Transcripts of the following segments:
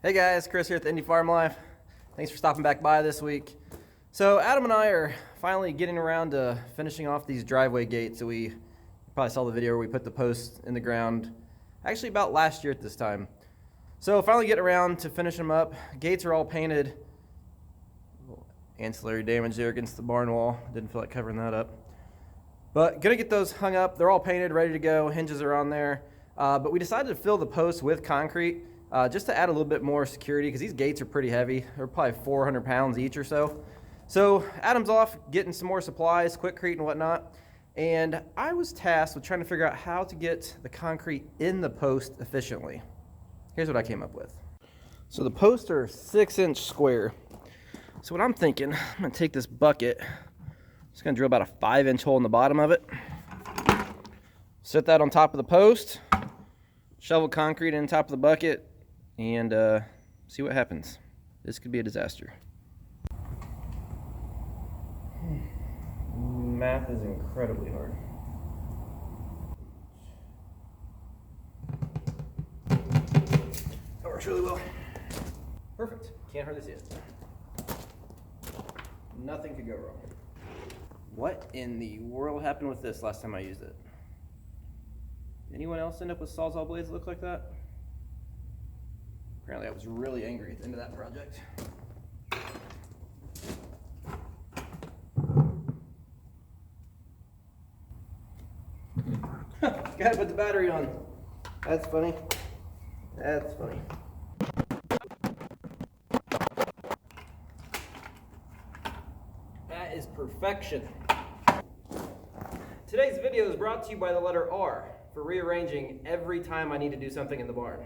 Hey guys, Chris here at the Indie Farm Life. Thanks for stopping back by this week. So Adam and I are finally getting around to finishing off these driveway gates. So we probably saw the video where we put the posts in the ground, actually about last year at this time. So finally getting around to finish them up. Gates are all painted. Ancillary damage there against the barn wall. Didn't feel like covering that up. But gonna get those hung up. They're all painted, ready to go. Hinges are on there. But we decided to fill the posts with concrete just to add a little bit more security because these gates are pretty heavy. They're probably 400 pounds each or so. So Adam's off getting some more supplies, Quickcrete and whatnot. And I was tasked with trying to figure out how to get the concrete in the post efficiently. Here's what I came up with. So the posts are 6-inch square. So what I'm thinking, I'm gonna take this bucket, just gonna drill about a 5-inch hole in the bottom of it. Set that on top of the post, shovel concrete in top of the bucket, and see what happens. This could be a disaster. Math is incredibly hard. That works really well. Perfect. Can't hardly see it. Nothing could go wrong. What in the world happened with this last time I used it? Anyone else end up with Sawzall blades that look like that? Apparently I was really angry at the end of that project. Gotta put the battery on. That's funny. That's funny. That is perfection. Today's video is brought to you by the letter R for rearranging every time I need to do something in the barn.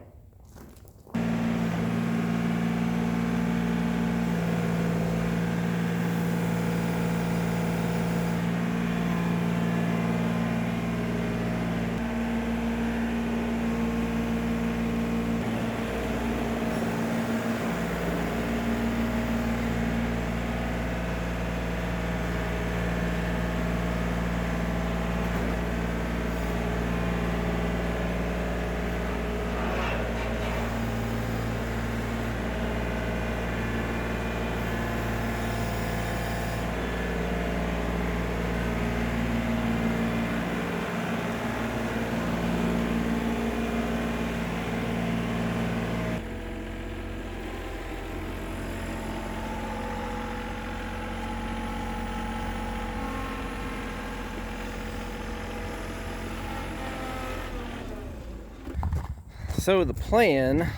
So the plan,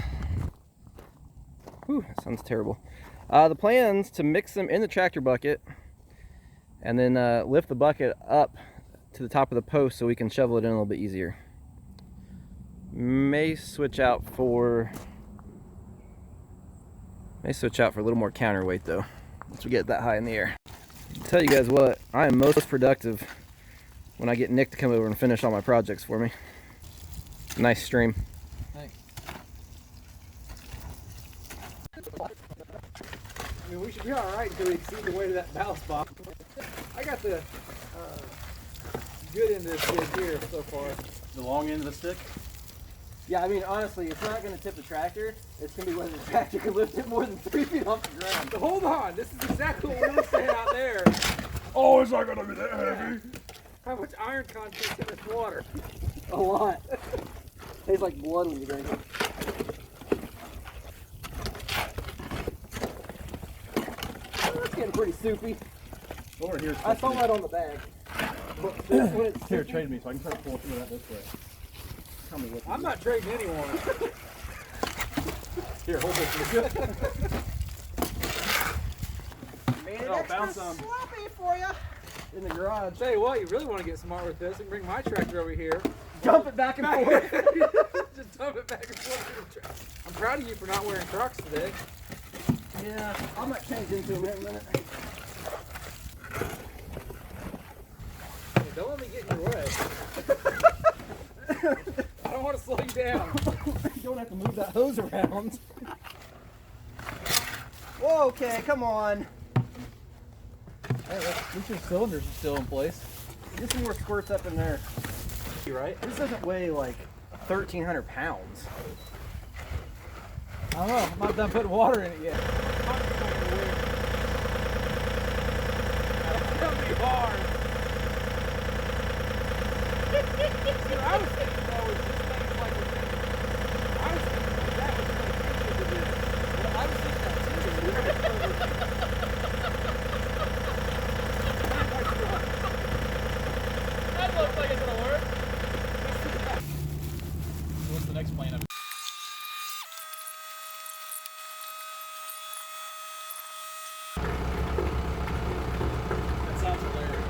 that sounds terrible. The plan's to mix them in the tractor bucket and then lift the bucket up to the top of the post so we can shovel it in a little bit easier. May switch out for a little more counterweight though, once we get that high in the air. I'll tell you guys what, I am most productive when I get Nick to come over and finish all my projects for me. Nice stream. I mean, we should be all right until we exceed the weight of that bow spot. I got the good end of this jig here so far. The long end of the stick? Yeah, I mean, honestly, it's not going to tip the tractor. It's going to be whether the tractor can lift it more than 3 feet off the ground. So hold on, this is exactly what we were saying out there. Oh, it's not going to be that heavy. How much iron content in this water? A lot. Tastes like blood when you drink it. It's getting pretty soupy. Over here. I saw that on the bag. But when it's Here, trade me so I can try to pull some of that this way. Tell me what. I'm not trading anyone. Here, hold this. made it Oh, extra bounce some. sloppy for you in the garage. Tell you what, you really want to get smart with this and bring my tractor over here. Dump it back and forth. Just dump it back and forth to the truck. I'm proud of you for not wearing Crocs today. Yeah, I might change into them in a minute. Hey, don't let me get in your way. I don't want to slow you down. You don't have to move that hose around. Whoa, okay, come on. Hey, at least your cylinders are still in place. Get some more squirts up in there. You right? This doesn't weigh like 1,300 pounds. I don't know. I'm not done putting water in it yet. It's gonna be hard. See, I was thinking though, is this thing is like I was thinking like that was gonna pitch into this. Well, I was thinking that too. That looks like it's gonna work. What's the next plan of it? That sounds hilarious.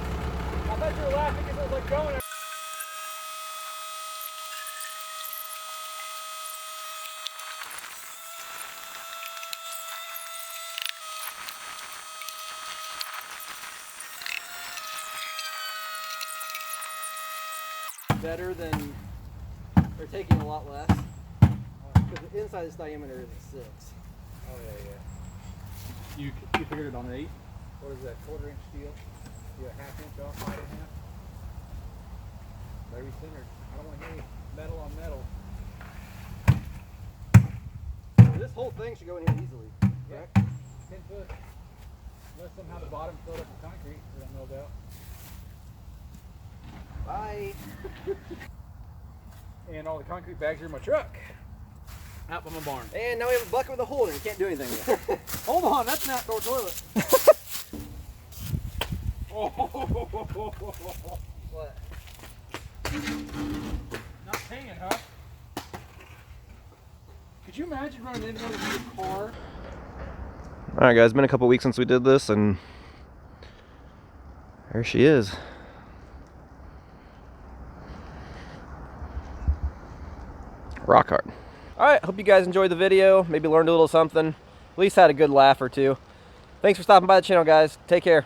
I thought you were laughing because I was like going. Better than they're taking a lot less because the inside this diameter is a 6. Oh yeah. You figured it on an 8? What is that, 1/4 inch steel? You a 1/2 inch off, 5 1/2? Very centered. I don't want any metal on metal. This whole thing should go in here easily. Yeah. Correct? 10 foot. Unless somehow the bottom filled up with concrete, we don't know about. Bye. And all the concrete bags are in my truck. Out by my barn. And now we have a bucket with a hole in it. You can't do anything with it. Hold on, that's an outdoor toilet. What? Not paying, huh? Could you imagine running into one of your car? All right, guys, been a couple weeks since we did this, and there she is. Rock hard. All right, hope you guys enjoyed the video, maybe learned a little something, at least had a good laugh or two. Thanks for stopping by the channel, guys. Take care.